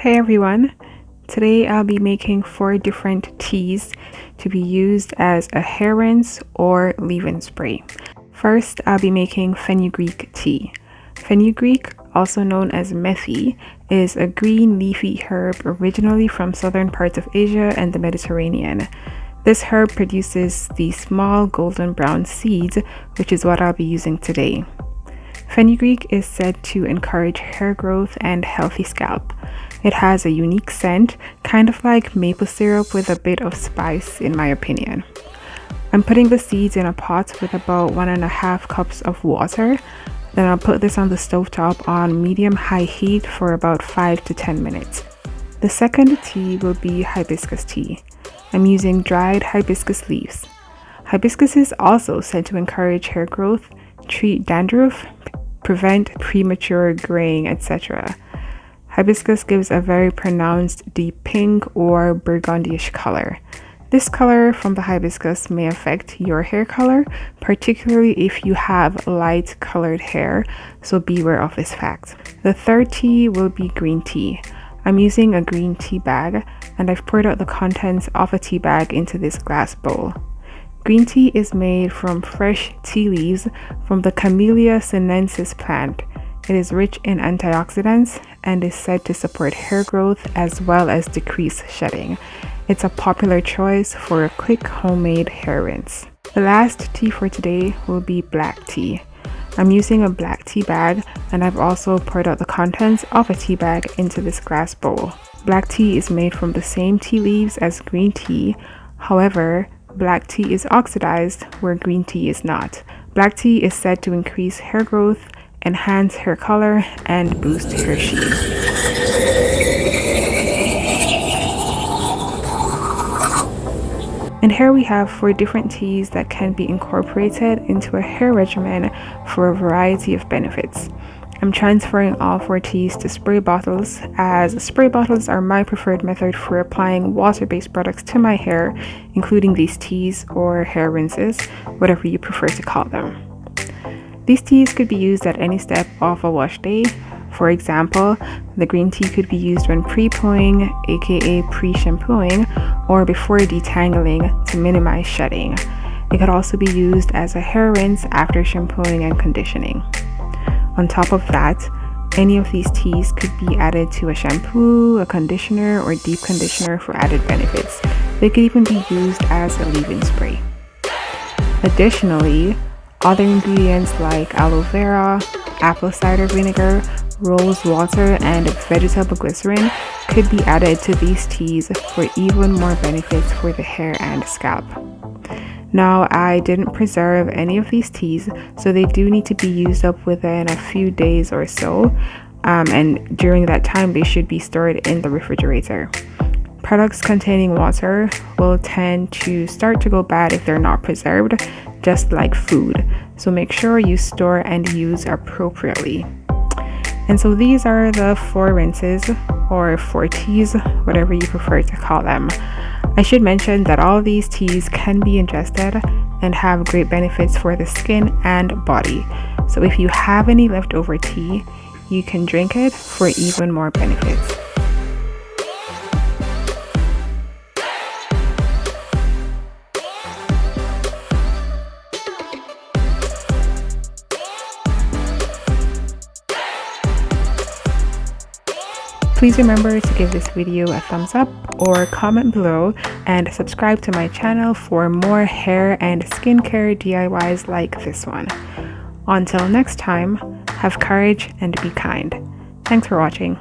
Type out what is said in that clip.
Hey everyone, today I'll be making 4 different teas to be used as a hair rinse or leave-in spray. First, I'll be making Fenugreek tea. Fenugreek, also known as Methi, is a green leafy herb originally from southern parts of Asia and the Mediterranean. This herb produces these small golden brown seeds, which is what I'll be using today. Fenugreek is said to encourage hair growth and healthy scalp. It has a unique scent, kind of like maple syrup with a bit of spice in my opinion. I'm putting the seeds in a pot with about 1.5 cups of water. Then I'll put this on the stovetop on medium-high heat for about 5 to 10 minutes. The second tea will be hibiscus tea. I'm using dried hibiscus leaves. Hibiscus is also said to encourage hair growth, treat dandruff, prevent premature graying, etc. Hibiscus gives a very pronounced deep pink or burgundy-ish color. This color from the hibiscus may affect your hair color, particularly if you have light colored hair, so beware of this fact. The third tea will be green tea. I'm using a green tea bag, and I've poured out the contents of a tea bag into this glass bowl. Green tea is made from fresh tea leaves from the Camellia sinensis plant. It is rich in antioxidants and is said to support hair growth as well as decrease shedding. It's a popular choice for a quick homemade hair rinse. The last tea for today will be black tea. I'm using a black tea bag, and I've also poured out the contents of a tea bag into this glass bowl. Black tea is made from the same tea leaves as green tea. However, black tea is oxidized where green tea is not. Black tea is said to increase hair growth, enhance hair color, and boost hair sheen. And here we have 4 different teas that can be incorporated into a hair regimen for a variety of benefits. I'm transferring all 4 teas to spray bottles, as spray bottles are my preferred method for applying water-based products to my hair, including these teas or hair rinses, whatever you prefer to call them. These teas could be used at any step of a wash day. For example, the green tea could be used when pre-pooing, aka pre-shampooing, or before detangling to minimize shedding. It could also be used as a hair rinse after shampooing and conditioning. On top of that, any of these teas could be added to a shampoo, a conditioner, or deep conditioner for added benefits. They could even be used as a leave-in spray. Additionally, other ingredients like aloe vera, apple cider vinegar, rose water, and vegetable glycerin could be added to these teas for even more benefits for the hair and scalp. Now, I didn't preserve any of these teas, so they do need to be used up within a few days or so, and during that time they should be stored in the refrigerator. Products containing water will tend to start to go bad if they're not preserved, just like food, so make sure you store and use appropriately. And so these are the 4 rinses, or 4 teas, whatever you prefer to call them. I should mention that all these teas can be ingested and have great benefits for the skin and body. So if you have any leftover tea, you can drink it for even more benefits. Please remember to give this video a thumbs up or comment below, and subscribe to my channel for more hair and skincare DIYs like this one. Until next time, have courage and be kind. Thanks for watching.